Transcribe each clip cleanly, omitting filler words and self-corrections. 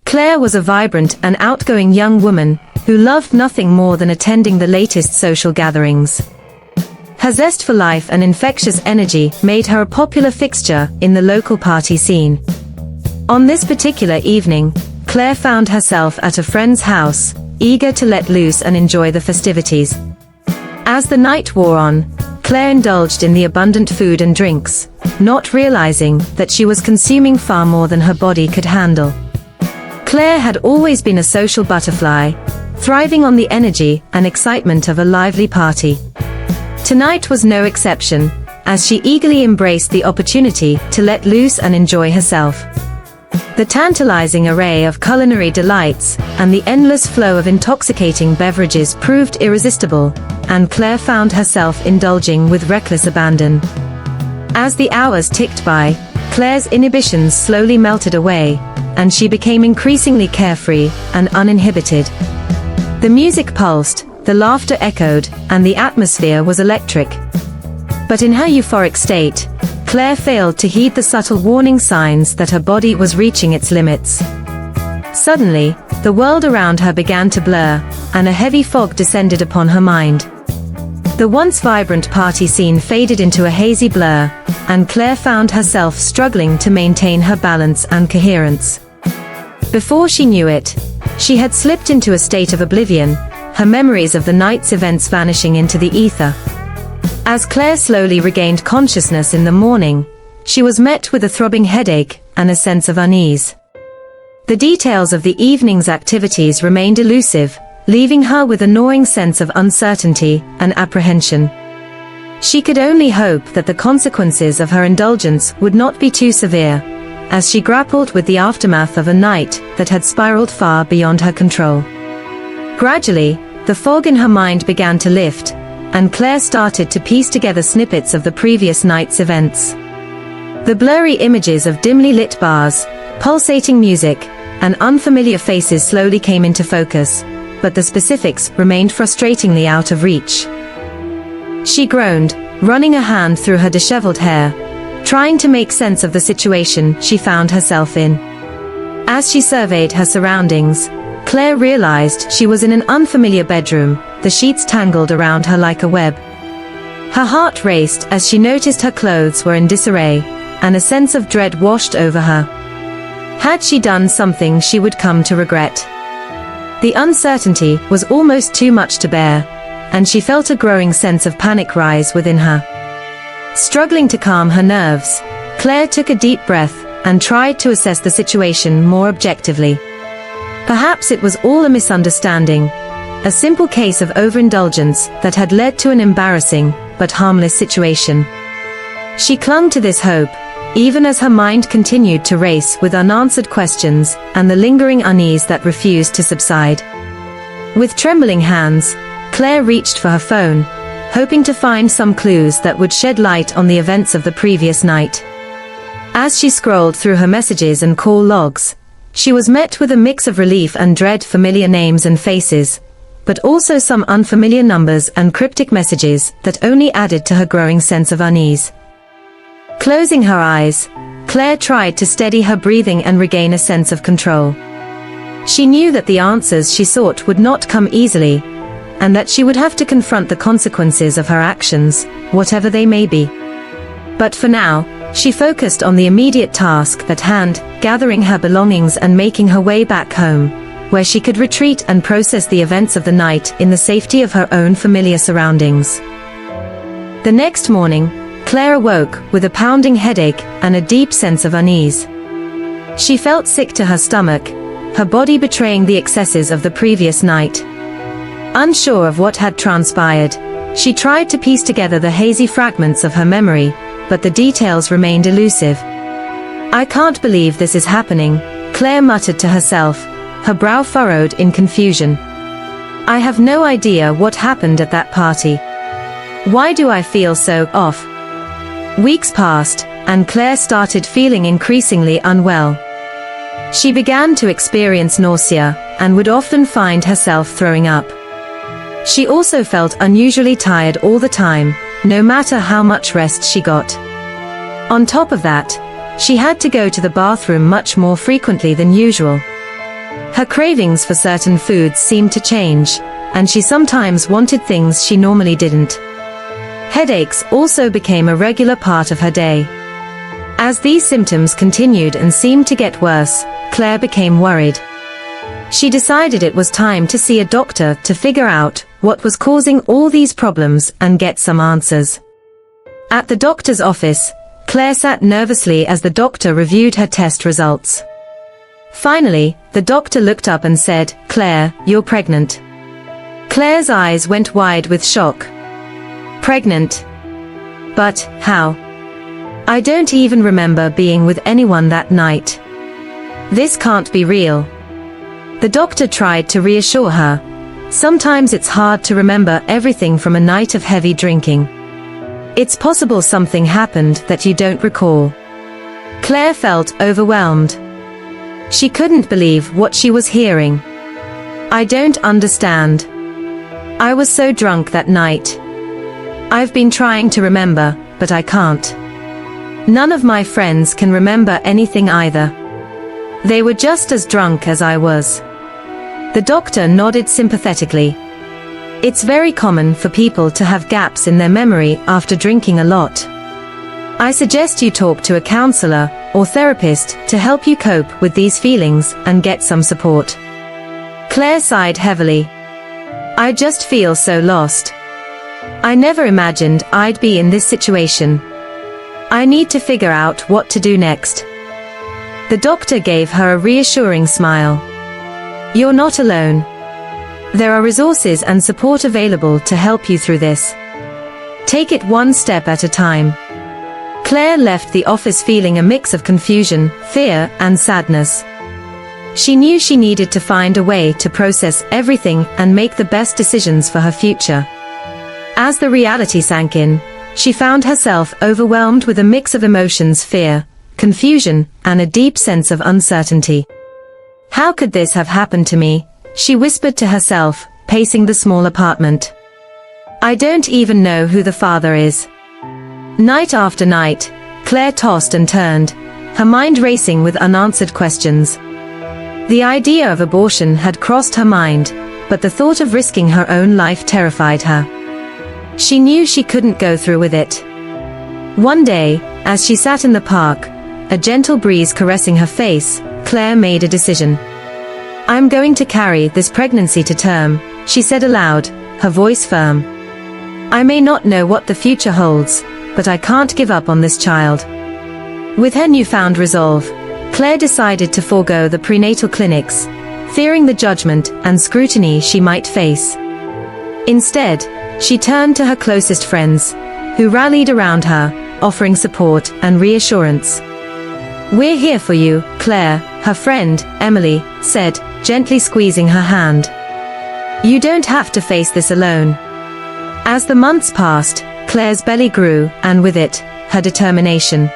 Claire was a vibrant and outgoing young woman who loved nothing more than attending the latest social gatherings. Her zest for life and infectious energy made her a popular fixture in the local party scene. On this particular evening, Claire found herself at a friend's house, eager to let loose and enjoy the festivities. As the night wore on, Claire indulged in the abundant food and drinks, not realizing that she was consuming far more than her body could handle. Claire had always been a social butterfly, thriving on the energy and excitement of a lively party. Tonight was no exception, as she eagerly embraced the opportunity to let loose and enjoy herself. The tantalizing array of culinary delights and the endless flow of intoxicating beverages proved irresistible, and Claire found herself indulging with reckless abandon. As the hours ticked by, Claire's inhibitions slowly melted away, and she became increasingly carefree and uninhibited. The music pulsed, the laughter echoed, and the atmosphere was electric. But in her euphoric state, Claire failed to heed the subtle warning signs that her body was reaching its limits. Suddenly, the world around her began to blur, and a heavy fog descended upon her mind. The once vibrant party scene faded into a hazy blur, and Claire found herself struggling to maintain her balance and coherence. Before she knew it, she had slipped into a state of oblivion, her memories of the night's events vanishing into the ether. As Claire slowly regained consciousness in the morning, she was met with a throbbing headache and a sense of unease. The details of the evening's activities remained elusive, leaving her with a gnawing sense of uncertainty and apprehension. She could only hope that the consequences of her indulgence would not be too severe, as she grappled with the aftermath of a night that had spiraled far beyond her control. Gradually, the fog in her mind began to lift, and Claire started to piece together snippets of the previous night's events. The blurry images of dimly lit bars, pulsating music, and unfamiliar faces slowly came into focus, but the specifics remained frustratingly out of reach. She groaned, running a hand through her disheveled hair, trying to make sense of the situation she found herself in. As she surveyed her surroundings, Claire realized she was in an unfamiliar bedroom, the sheets tangled around her like a web. Her heart raced as she noticed her clothes were in disarray, and a sense of dread washed over her. Had she done something she would come to regret? The uncertainty was almost too much to bear, and she felt a growing sense of panic rise within her. Struggling to calm her nerves, Claire took a deep breath and tried to assess the situation more objectively. Perhaps it was all a misunderstanding, a simple case of overindulgence that had led to an embarrassing but harmless situation. She clung to this hope, even as her mind continued to race with unanswered questions and the lingering unease that refused to subside. With trembling hands, Claire reached for her phone, hoping to find some clues that would shed light on the events of the previous night. As she scrolled through her messages and call logs, she was met with a mix of relief and dread. Familiar names and faces, but also some unfamiliar numbers and cryptic messages that only added to her growing sense of unease. Closing her eyes, Claire tried to steady her breathing and regain a sense of control. She knew that the answers she sought would not come easily, and that she would have to confront the consequences of her actions, whatever they may be. But for now, she focused on the immediate task at hand, gathering her belongings and making her way back home, where she could retreat and process the events of the night in the safety of her own familiar surroundings. The next morning, Claire awoke with a pounding headache and a deep sense of unease. She felt sick to her stomach, her body betraying the excesses of the previous night. Unsure of what had transpired, she tried to piece together the hazy fragments of her memory, but the details remained elusive. "I can't believe this is happening," Claire muttered to herself, her brow furrowed in confusion. "I have no idea what happened at that party. Why do I feel so off?" Weeks passed, and Claire started feeling increasingly unwell. She began to experience nausea, and would often find herself throwing up. She also felt unusually tired all the time, no matter how much rest she got. On top of that, she had to go to the bathroom much more frequently than usual. Her cravings for certain foods seemed to change, and she sometimes wanted things she normally didn't. Headaches also became a regular part of her day. As these symptoms continued and seemed to get worse, Claire became worried. She decided it was time to see a doctor to figure out what was causing all these problems and get some answers. At the doctor's office, Claire sat nervously as the doctor reviewed her test results. Finally, the doctor looked up and said, "Claire, you're pregnant." Claire's eyes went wide with shock. Pregnant? But how? I don't even remember being with anyone that night. This can't be real. The doctor tried to reassure her. Sometimes it's hard to remember everything from a night of heavy drinking. It's possible something happened that you don't recall. Claire felt overwhelmed. She couldn't believe what she was hearing. I don't understand. I was so drunk that night. I've been trying to remember, but I can't. None of my friends can remember anything either. They were just as drunk as I was. The doctor nodded sympathetically. It's very common for people to have gaps in their memory after drinking a lot. I suggest you talk to a counselor or therapist to help you cope with these feelings and get some support. Claire sighed heavily. I just feel so lost. I never imagined I'd be in this situation. I need to figure out what to do next. The doctor gave her a reassuring smile. You're not alone. There are resources and support available to help you through this. Take it one step at a time. Claire left the office feeling a mix of confusion, fear, and sadness. She knew she needed to find a way to process everything and make the best decisions for her future. As the reality sank in, she found herself overwhelmed with a mix of emotions: fear, confusion, and a deep sense of uncertainty. How could this have happened to me? She whispered to herself, pacing the small apartment. I don't even know who the father is. Night after night, Claire tossed and turned, her mind racing with unanswered questions. The idea of abortion had crossed her mind, but the thought of risking her own life terrified her. She knew she couldn't go through with it. One day, as she sat in the park, a gentle breeze caressing her face, Claire made a decision. I'm going to carry this pregnancy to term, she said aloud, her voice firm. I may not know what the future holds, but I can't give up on this child. With her newfound resolve, Claire decided to forego the prenatal clinics, fearing the judgment and scrutiny she might face. Instead, she turned to her closest friends, who rallied around her, offering support and reassurance. We're here for you, Claire, her friend, Emily, said, gently squeezing her hand. You don't have to face this alone. As the months passed, Claire's belly grew, and with it, her determination.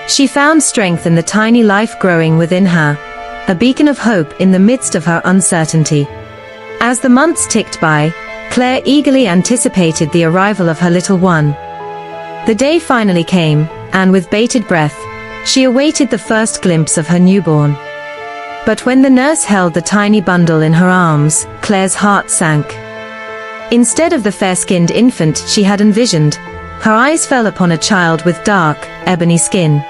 She found strength in the tiny life growing within her, a beacon of hope in the midst of her uncertainty. As the months ticked by, Claire eagerly anticipated the arrival of her little one. The day finally came, and with bated breath, she awaited the first glimpse of her newborn. But when the nurse held the tiny bundle in her arms, Claire's heart sank. Instead of the fair-skinned infant she had envisioned, her eyes fell upon a child with dark, ebony skin.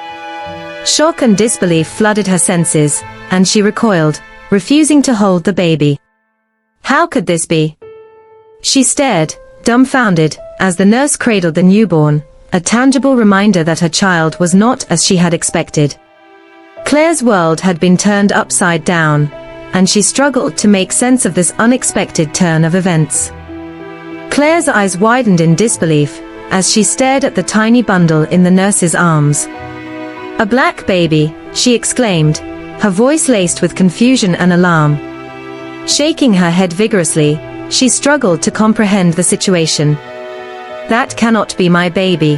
Shock and disbelief flooded her senses, and she recoiled, refusing to hold the baby. How could this be? She stared, dumbfounded, as the nurse cradled the newborn, a tangible reminder that her child was not as she had expected. Claire's world had been turned upside down, and she struggled to make sense of this unexpected turn of events. Claire's eyes widened in disbelief, as she stared at the tiny bundle in the nurse's arms. A black baby, she exclaimed, her voice laced with confusion and alarm. Shaking her head vigorously, she struggled to comprehend the situation. That cannot be my baby.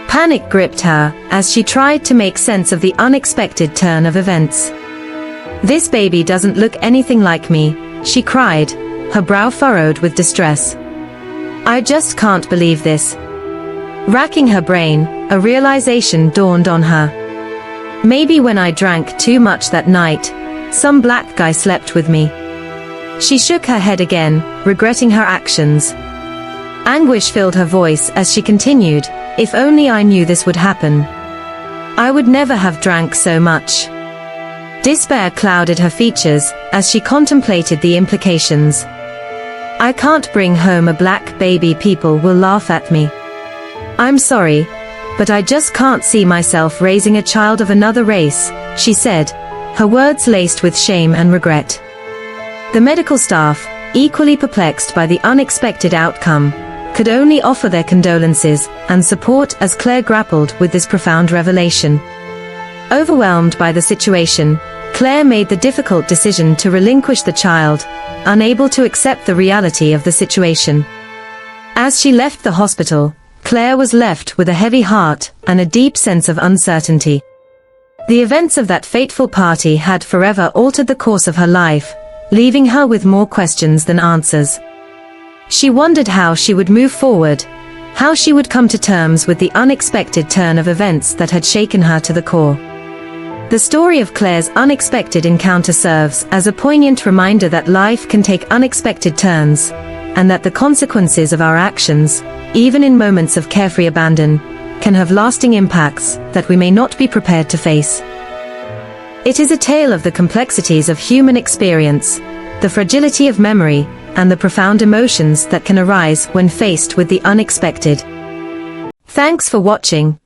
Panic gripped her, as she tried to make sense of the unexpected turn of events. This baby doesn't look anything like me, she cried, her brow furrowed with distress. I just can't believe this. Racking her brain, a realization dawned on her. Maybe when I drank too much that night, some black guy slept with me. She shook her head again, regretting her actions. Anguish filled her voice as she continued, if only I knew this would happen. I would never have drank so much. Despair clouded her features as she contemplated the implications. I can't bring home a black baby, people will laugh at me. I'm sorry, but I just can't see myself raising a child of another race, she said, her words laced with shame and regret. The medical staff, equally perplexed by the unexpected outcome, could only offer their condolences and support as Claire grappled with this profound revelation. Overwhelmed by the situation, Claire made the difficult decision to relinquish the child, unable to accept the reality of the situation. As she left the hospital, Claire was left with a heavy heart and a deep sense of uncertainty. The events of that fateful party had forever altered the course of her life, leaving her with more questions than answers. She wondered how she would move forward, how she would come to terms with the unexpected turn of events that had shaken her to the core. The story of Claire's unexpected encounter serves as a poignant reminder that life can take unexpected turns, and that the consequences of our actions, even in moments of carefree abandon, can have lasting impacts that we may not be prepared to face. It is a tale of the complexities of human experience, the fragility of memory, and the profound emotions that can arise when faced with the unexpected. Thanks for watching.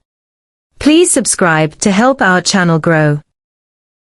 Please subscribe to help our channel grow.